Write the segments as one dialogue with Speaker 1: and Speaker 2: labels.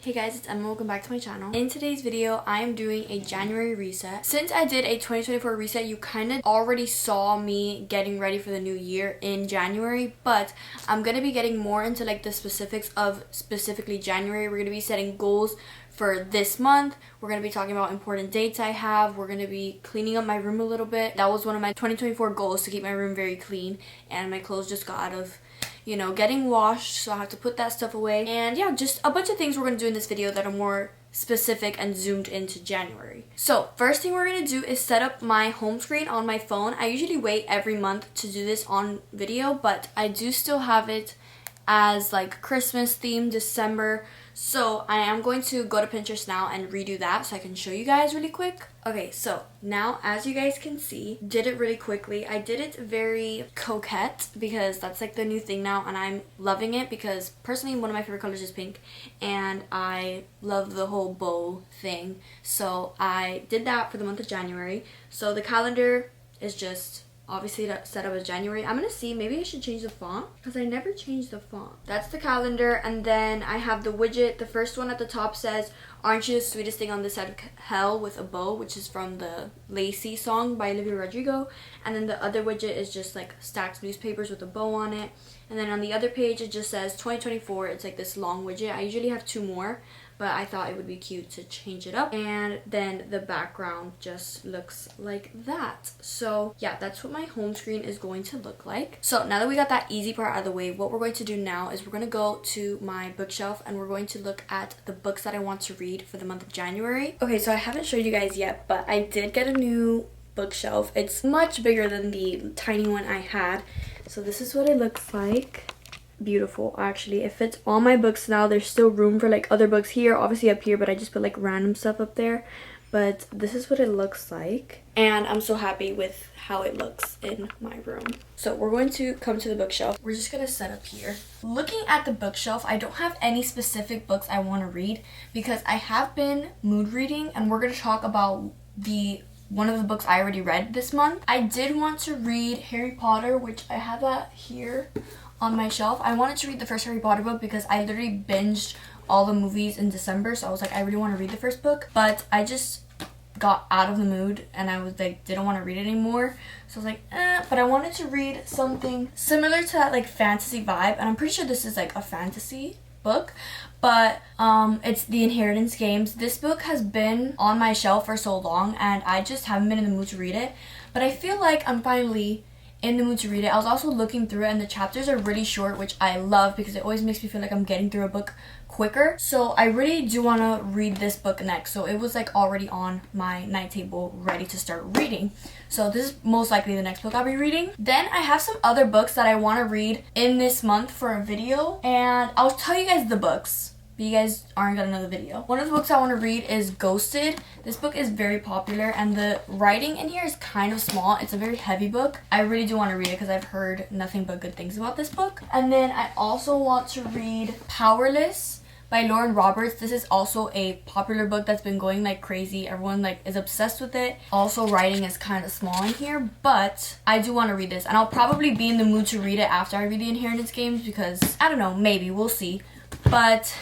Speaker 1: Hey guys, it's Emma. Welcome back to my channel. In today's video, I am doing a January reset. Since I did a 2024 reset, you kind of already saw me getting ready for the new year in January, but I'm going to be getting more into like the specifics of specifically January. We're going to be setting goals for this month. We're going to be talking about important dates I have. We're going to be cleaning up my room a little bit. That was one of my 2024 goals, to keep my room very clean, and my clothes just got out of getting washed, so I have to put that stuff away. And yeah, just a bunch of things we're going to do in this video that are more specific and zoomed into January. So first thing we're going to do is set up my home screen on my phone. I usually wait every month to do this on video, but I do still have it as like Christmas theme, December. So I am going to go to Pinterest now and redo that so I can show you guys really quick. Okay, so now as you guys can see, did it really quickly. I did it very coquette because that's like the new thing now, and I'm loving it because personally one of my favorite colors is pink and I love the whole bow thing. So I did that for the month of January. So the calendar is just obviously set up as January. I'm gonna see, maybe I should change the font because I never changed the font. That's the calendar, and then I have the widget. The first one at the top says, "Aren't you the sweetest thing on this side of hell," with a bow, which is from the Lacy song by Olivia Rodrigo. And then the other widget is just like stacked newspapers with a bow on it. And then on the other page it just says 2024. It's like this long widget. I usually have two more, but I thought it would be cute to change it up. And then the background just looks like that. So yeah, that's what my home screen is going to look like. So now that we got that easy part out of the way, what we're going to do now is we're going to go to my bookshelf and we're going to look at the books that I want to read for the month of January. Okay, so I haven't showed you guys yet, but I did get a new bookshelf. It's much bigger than the tiny one I had. So this is what it looks like. Beautiful. Actually, it fits all my books now. There's still room for like other books here, obviously up here, but I just put like random stuff up there. But this is what it looks like, and I'm so happy with how it looks in my room. So we're going to come to the bookshelf. We're just gonna set up here. Looking at the bookshelf, I don't have any specific books I want to read because I have been mood reading, and we're gonna talk about one of the books I already read this month. I did want to read Harry Potter, which I have that here on my shelf. I wanted to read the first Harry Potter book because I literally binged all the movies in December, so I was like, I really want to read the first book, but I just got out of the mood and I was like, didn't want to read it anymore. So I was like, but I wanted to read something similar to that like fantasy vibe, and I'm pretty sure this is like a fantasy book, but it's The Inheritance Games. This book has been on my shelf for so long and I just haven't been in the mood to read it, but I feel like I'm finally in the mood to read it. I was also looking through it, and the chapters are really short, which I love because it always makes me feel like I'm getting through a book quicker. So I really do want to read this book next. So it was like already on my night table ready to start reading. So this is most likely the next book I'll be reading. Then I have some other books that I want to read in this month for a video, and I'll tell you guys the books, but you guys aren't gonna know the video. One of the books I want to read is Ghosted. This book is very popular and the writing in here is kind of small. It's a very heavy book. I really do want to read it because I've heard nothing but good things about this book. And then I also want to read Powerless by Lauren Roberts. This is also a popular book that's been going like crazy. Everyone like is obsessed with it. Also, writing is kind of small in here, but I do want to read this, and I'll probably be in the mood to read it after I read The Inheritance Games because I don't know, maybe, we'll see. But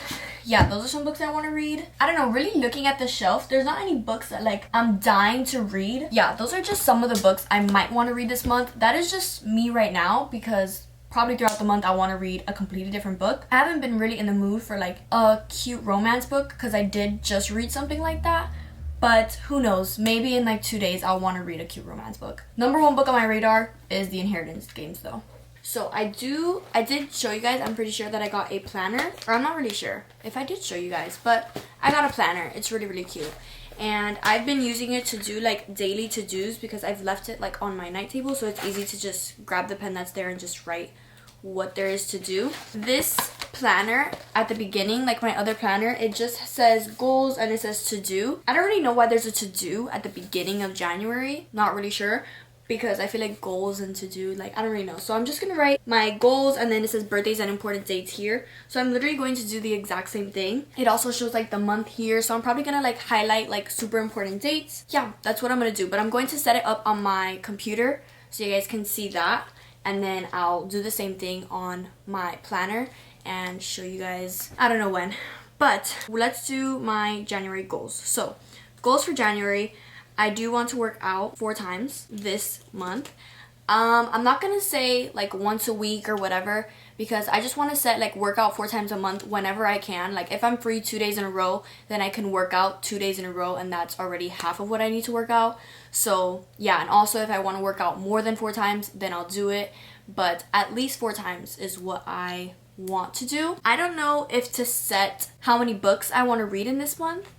Speaker 1: yeah, those are some books I want to read. I don't know, really looking at the shelf, there's not any books that like I'm dying to read. Yeah, those are just some of the books I might want to read this month. That is just me right now because probably throughout the month I want to read a completely different book. I haven't been really in the mood for like a cute romance book because I did just read something like that. But who knows, maybe in like 2 days I'll want to read a cute romance book. Number one book on my radar is The Inheritance Games though. So I did show you guys, I'm pretty sure that I got a planner, or I'm not really sure if I did show you guys, but I got a planner. It's really, really cute. And I've been using it to do like daily to-dos because I've left it like on my night table, so it's easy to just grab the pen that's there and just write what there is to do. This planner at the beginning, like my other planner, it just says goals and it says to-do. I don't really know why there's a to-do at the beginning of January, not really sure, because I feel like goals and to do, like, I don't really know. So I'm just gonna write my goals, and then it says birthdays and important dates here. So I'm literally going to do the exact same thing. It also shows like the month here, so I'm probably gonna like highlight like super important dates. Yeah, that's what I'm gonna do, but I'm going to set it up on my computer so you guys can see that, and then I'll do the same thing on my planner and show you guys, I don't know when, But let's do my January goals. So goals for January, I do want to work out 4 times this month. I'm not gonna say like once a week or whatever, because I just want to set like workout 4 times a month whenever I can. Like if I'm free 2 days in a row, then I can work out 2 days in a row, and that's already half of what I need to work out. So yeah, and also if I want to work out more than 4 times, then I'll do it, but at least 4 times is what I want to do. I don't know if to set how many books I want to read in this month,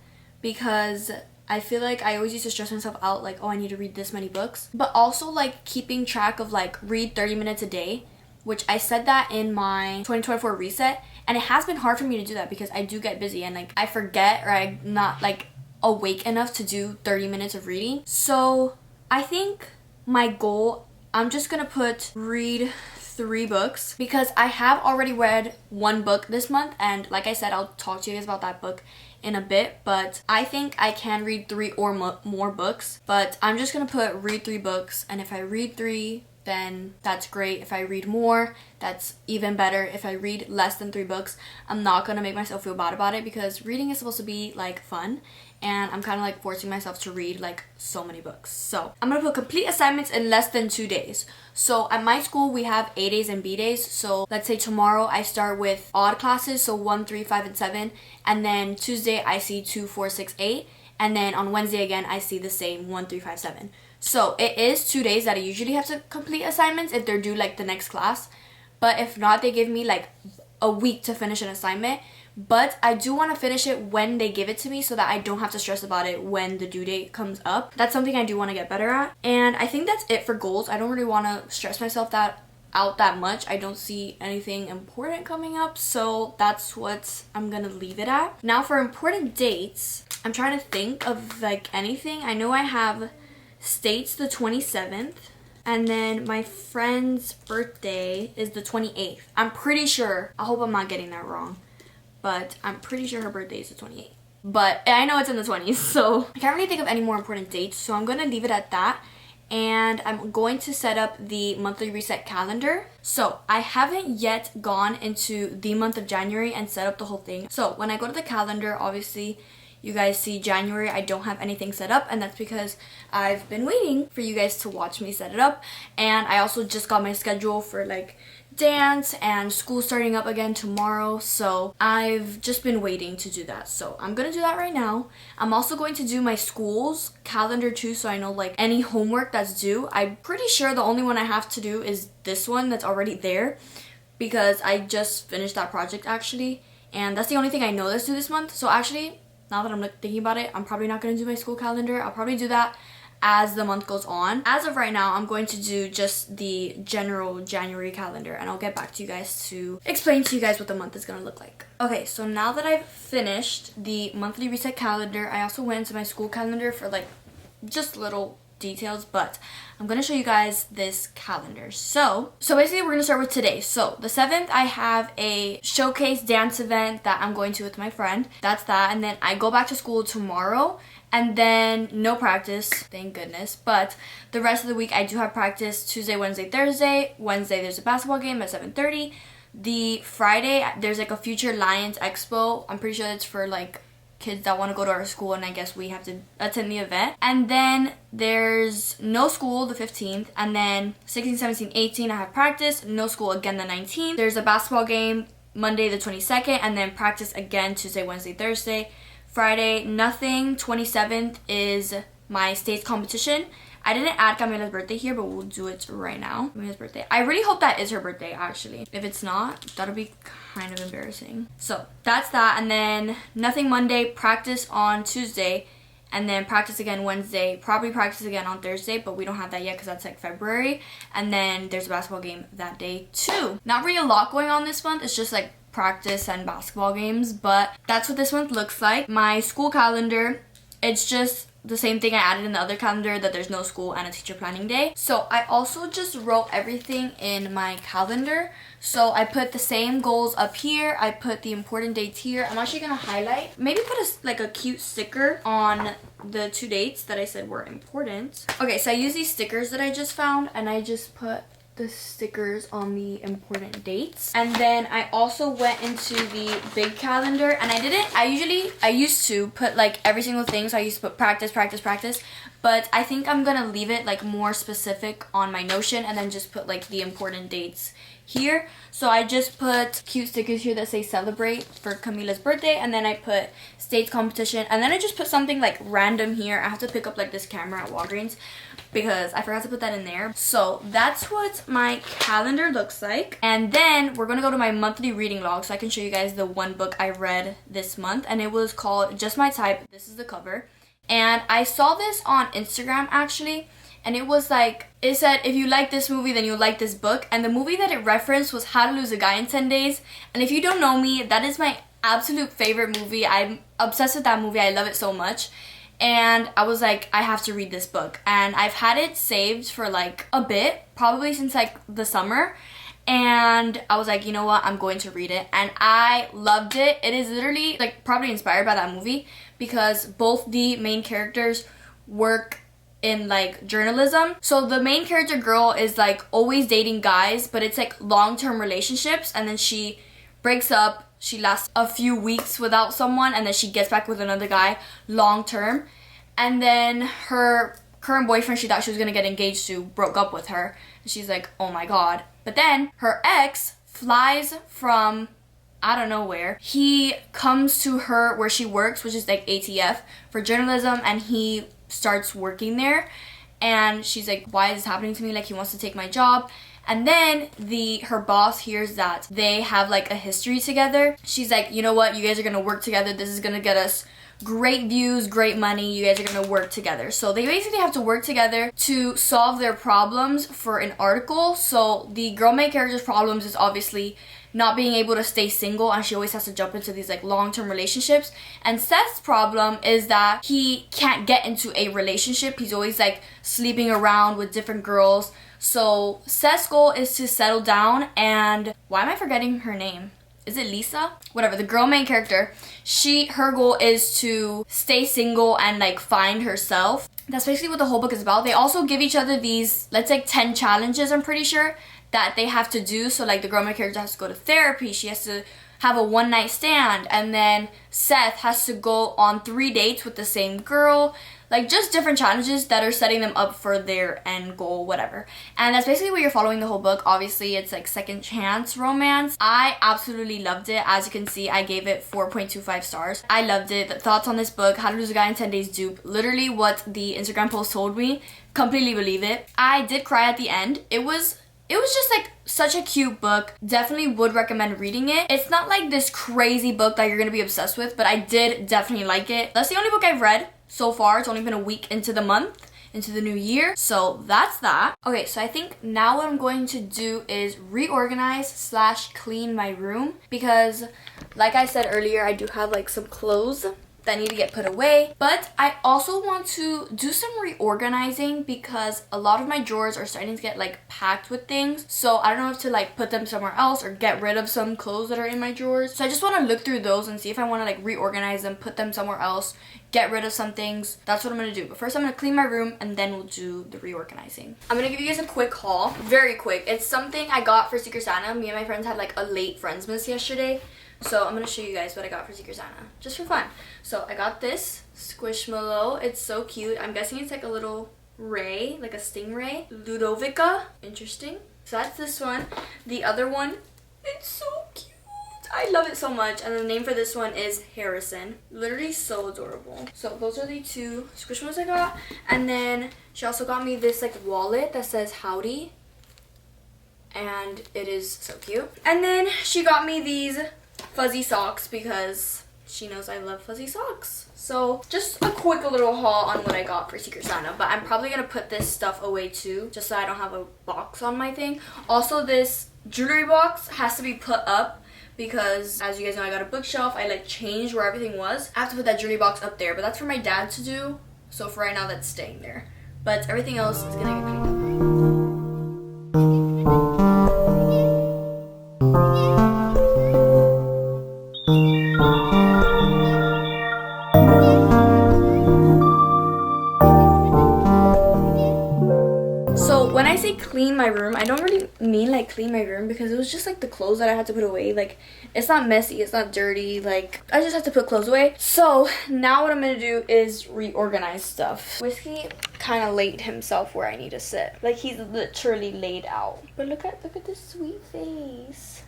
Speaker 1: because I feel like I always used to stress myself out like, oh, I need to read this many books. But also like keeping track of like read 30 minutes a day, which I said that in my 2024 reset. And it has been hard for me to do that because I do get busy and like I forget, or I'm not like awake enough to do 30 minutes of reading. So I think my goal, I'm just gonna put read 3 books, because I have already read 1 book this month, and like I said, I'll talk to you guys about that book in a bit, but I think I can read 3 or more books. But I'm just gonna put read 3 books, and if I read 3, then that's great. If I read more, that's even better. If I read less than 3 books, I'm not gonna make myself feel bad about it, because reading is supposed to be like fun, and I'm kind of like forcing myself to read like so many books. So I'm gonna put complete assignments in less than 2 days. So at my school we have A days and B days. So let's say tomorrow I start with odd classes, so 1, 3, 5, and 7, and then Tuesday I see 2, 4, 6, 8, and then on Wednesday again I see the same 1, 3, 5, 7. So it is 2 days that I usually have to complete assignments if they're due like the next class, but if not, they give me like a week to finish an assignment. But I do want to finish it when they give it to me, so that I don't have to stress about it when the due date comes up. That's something I do want to get better at. And I think that's it for goals. I don't really want to stress myself out that much. I don't see anything important coming up, so that's what I'm gonna leave it at. Now for important dates, I'm trying to think of like anything. I know I have States the 27th, and then my friend's birthday is the 28th. I'm pretty sure, I hope I'm not getting that wrong, but I'm pretty sure her birthday is the 28th. But I know it's in the 20s, so I can't really think of any more important dates, so I'm gonna leave it at that. And I'm going to set up the monthly reset calendar. So I haven't yet gone into the month of January and set up the whole thing. So when I go to the calendar, obviously you guys see January, I don't have anything set up, and that's because I've been waiting for you guys to watch me set it up. And I also just got my schedule for like dance and school starting up again tomorrow, so I've just been waiting to do that. So I'm gonna do that right now. I'm also going to do my school's calendar too, so I know like any homework that's due. I'm pretty sure the only one I have to do is this one that's already there, because I just finished that project actually, and that's the only thing I know that's due this month. So actually, now that I'm like thinking about it, I'm probably not gonna do my school calendar. I'll probably do that as the month goes on. As of right now, I'm going to do just the general January calendar, and I'll get back to you guys to explain to you guys what the month is gonna look like. Okay, so now that I've finished the monthly reset calendar, I also went into my school calendar for like just little details, but I'm gonna show you guys this calendar. So basically we're gonna start with today. So the 7th, I have a showcase dance event that I'm going to with my friend. That's that. And then I go back to school tomorrow, and then no practice, thank goodness. But the rest of the week I do have practice Tuesday, Wednesday, Thursday. Wednesday there's a basketball game at 7:30. The Friday there's like a Future Lions Expo. I'm pretty sure it's for like kids that want to go to our school, and I guess we have to attend the event. And then there's no school the 15th, and then 16, 17, 18 I have practice, no school again the 19th. There's a basketball game Monday the 22nd, and then practice again Tuesday, Wednesday, Thursday. Friday, nothing. 27th is my state's competition. I didn't add Camila's birthday here, but we'll do it right now. Camila's birthday. I really hope that is her birthday, actually. If it's not, that'll be kind of embarrassing. So that's that. And then nothing Monday, practice on Tuesday, and then practice again Wednesday, probably practice again on Thursday, but we don't have that yet because that's like February. And then there's a basketball game that day too. Not really a lot going on this month. It's just like practice and basketball games, but that's what this month looks like. My school calendar, it's just the same thing I added in the other calendar, that there's no school and a teacher planning day. So I also just wrote everything in my calendar. So I put the same goals up here, I put the important dates here. I'm actually gonna highlight, maybe put a cute sticker on the 2 dates that I said were important. Okay, so I use these stickers that I just found, and I just put the stickers on the important dates. And then I also went into the big calendar, and I used to put like every single thing. So I used to put practice, but I think I'm gonna leave it like more specific on my Notion and then just put like the important dates here. So I just put cute stickers here that say celebrate for Camila's birthday, and then I put states competition, and then I just put something like random here. I have to pick up like this camera at Walgreens because I forgot to put that in there. So that's what my calendar looks like. And then we're gonna go to my monthly reading log so I can show you guys the one book I read this month, and it was called Just My Type. This is the cover. And I saw this on Instagram actually, and it was like, it said, if you like this movie, then you'll like this book. And the movie that it referenced was How to Lose a Guy in 10 Days. And if you don't know me, that is my absolute favorite movie. I'm obsessed with that movie. I love it so much. And I was like, I have to read this book. And I've had it saved for like a bit, probably since like the summer. And I was like, you know what, I'm going to read it. And I loved it. It is literally like probably inspired by that movie because both the main characters work in like journalism. So the main character girl is like always dating guys, but it's like long-term relationships, and then she breaks up, she lasts a few weeks without someone, and then she gets back with another guy long-term, and then her current boyfriend she thought she was gonna get engaged to broke up with her, and she's like, oh my god. But then her ex flies from I don't know where. He comes to her where she works, which is like ATF for journalism, and he starts working there, and she's like, why is this happening to me? Like, he wants to take my job. And then her boss hears that they have like a history together. She's like, you know what, you guys are gonna work together, this is gonna get us great views, great money, you guys are gonna work together. So they basically have to work together to solve their problems for an article. So the girl main character's problems is obviously not being able to stay single, and she always has to jump into these like long-term relationships. And Seth's problem is that he can't get into a relationship. He's always like sleeping around with different girls. So Seth's goal is to settle down, and why am I forgetting her name? Is it Lisa? Whatever, the girl main character, her goal is to stay single and like find herself. That's basically what the whole book is about. They also give each other these, let's say 10 challenges, I'm pretty sure, that they have to do. So like the girl main character has to go to therapy, she has to have a one-night stand, and then Seth has to go on 3 dates with the same girl. Like just different challenges that are setting them up for their end goal, whatever. And that's basically what you're following the whole book. Obviously, it's like second chance romance. I absolutely loved it. As you can see, I gave it 4.25 stars. I loved it. The thoughts on this book, How to Lose a Guy in 10 Days dupe, literally what the Instagram post told me. Completely believe it. I did cry at the end. It was just like such a cute book. Definitely would recommend reading it. It's not like this crazy book that you're gonna be obsessed with, but I did definitely like it. That's the only book I've read so far. It's only been a week into the month, into the new year. So that's that. Okay, so I think now what I'm going to do is reorganize / clean my room, because like I said earlier, I do have like some clothes that need to get put away, but I also want to do some reorganizing because a lot of my drawers are starting to get like packed with things. So I don't know if to like put them somewhere else or get rid of some clothes that are in my drawers. So I just want to look through those and see if I want to like reorganize them, put them somewhere else, get rid of some things. That's what I'm gonna do. But first I'm gonna clean my room, and then we'll do the reorganizing. I'm gonna give you guys a quick haul, very quick. It's something I got for Secret Santa. Me and my friends had like a late Friendsmas yesterday. So I'm gonna show you guys what I got for Secret Santa, just for fun. So I got this Squishmallow. It's so cute. I'm guessing it's like a little ray, like a stingray. Ludovica. Interesting. So that's this one. The other one, it's so cute. I love it so much. And the name for this one is Harrison. Literally so adorable. So those are the 2 Squishmallows I got. And then she also got me this like wallet that says Howdy. And it is so cute. And then she got me these fuzzy socks because she knows I love fuzzy socks. So just a quick little haul on what I got for Secret Santa, but I'm probably gonna put this stuff away too, just so I don't have a box on my thing. Also, this jewelry box has to be put up because, as you guys know, I got a bookshelf. I like changed where everything was. I have to put that jewelry box up there, but that's for my dad to do. So for right now, that's staying there. But everything else is gonna get cleaned up. say clean my room, I don't really mean like clean my room because it was just like the clothes that I had to put away. Like, it's not messy, it's not dirty, like I just have to put clothes away. So now what I'm gonna do is reorganize stuff. Whiskey kind of laid himself where I need to sit. Like, he's literally laid out. But look at this sweet face.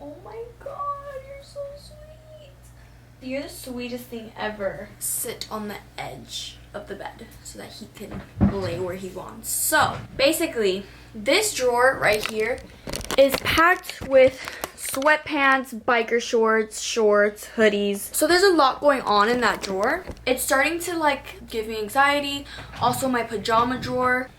Speaker 1: Oh my god, you're so sweet. You're the sweetest thing ever. Sit on the edge of the bed so that he can lay where he wants. So basically, this drawer right here is packed with sweatpants, biker shorts, hoodies. So there's a lot going on in that drawer. It's starting to like give me anxiety. Also my pajama drawer.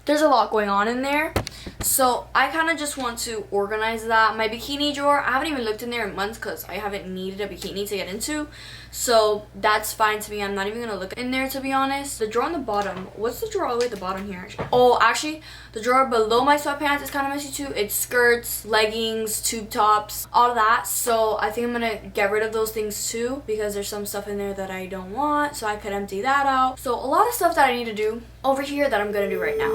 Speaker 1: There's a lot going on in there. So I kind of just want to organize that. My bikini drawer, I haven't even looked in there in months because I haven't needed a bikini to get into. So that's fine to me. I'm not even going to look in there, to be honest. The drawer on the bottom. What's the drawer all the way at the bottom here? Actually? Oh, actually, the drawer below my sweatpants is kind of messy too. It's skirts, leggings, tube tops, all of that. So I think I'm going to get rid of those things too because there's some stuff in there that I don't want. So I could empty that out. So a lot of stuff that I need to do over here that I'm going to do right now.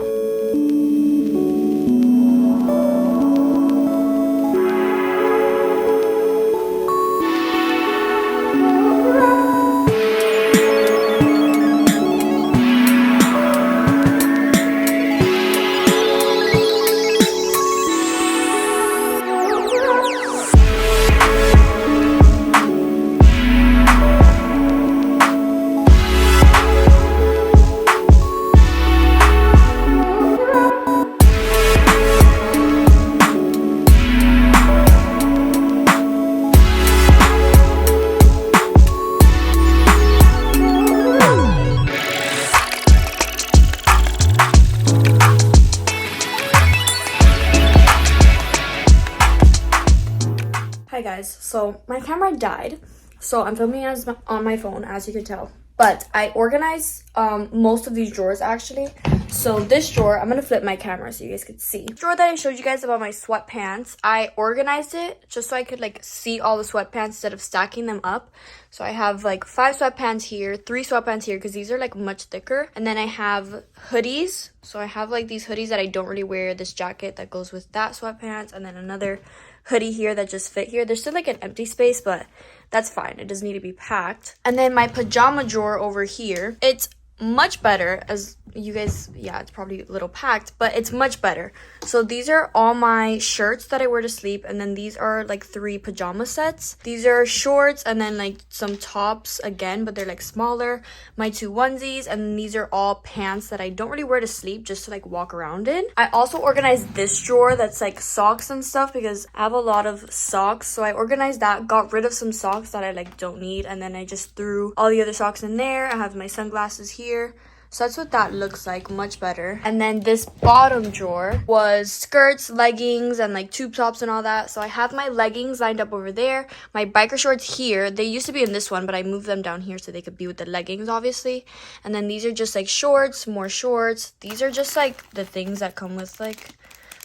Speaker 1: Hi guys, so my camera died, so I'm filming on my phone, as you can tell, but I organized most of these drawers actually. So this drawer, I'm gonna flip my camera so you guys can see. The drawer that I showed you guys about my sweatpants, I organized it just so I could like see all the sweatpants instead of stacking them up. So I have like 5 sweatpants here, 3 sweatpants here because these are like much thicker, and then I have hoodies. So I have like these hoodies that I don't really wear, this jacket that goes with that sweatpants, and then another hoodie here that just fit here. There's still like an empty space, but that's fine. It doesn't need to be packed. And then my pajama drawer over here, it's much better. As you guys, yeah, it's probably a little packed, but it's much better. So these are all my shirts that I wear to sleep, and then these are like 3 pajama sets. These are shorts and then like some tops again, but they're like smaller. My 2 onesies, and then these are all pants that I don't really wear to sleep, just to like walk around in. I also organized this drawer that's like socks and stuff because I have a lot of socks. So I organized that, got rid of some socks that I like don't need, and then I just threw all the other socks in there. I have my sunglasses here. So that's what that looks like, much better. And then this bottom drawer was skirts, leggings, and like tube tops and all that. So I have my leggings lined up over there. My biker shorts here, they used to be in this one, but I moved them down here so they could be with the leggings, obviously. And then these are just like shorts, more shorts. These are just like the things that come with like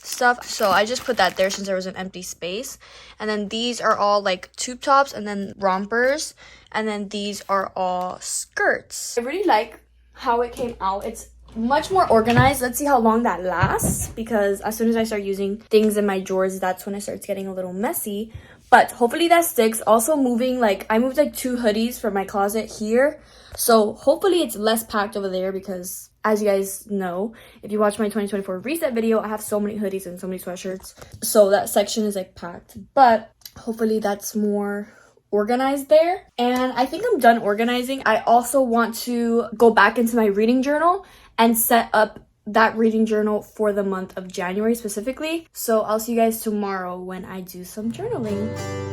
Speaker 1: stuff. So I just put that there since there was an empty space. And then these are all like tube tops and then rompers. And then these are all skirts. I really like how it came out. It's much more organized. Let's see how long that lasts, because as soon as I start using things in my drawers, that's when it starts getting a little messy. But hopefully that sticks. Also moving, like I moved like 2 hoodies from my closet here, so hopefully it's less packed over there, because as you guys know, if you watch my 2024 reset video, I have so many hoodies and so many sweatshirts, so that section is like packed. But hopefully that's more organized there. And I think I'm done organizing. I also want to go back into my reading journal and set up that reading journal for the month of January specifically. So I'll see you guys tomorrow when I do some journaling.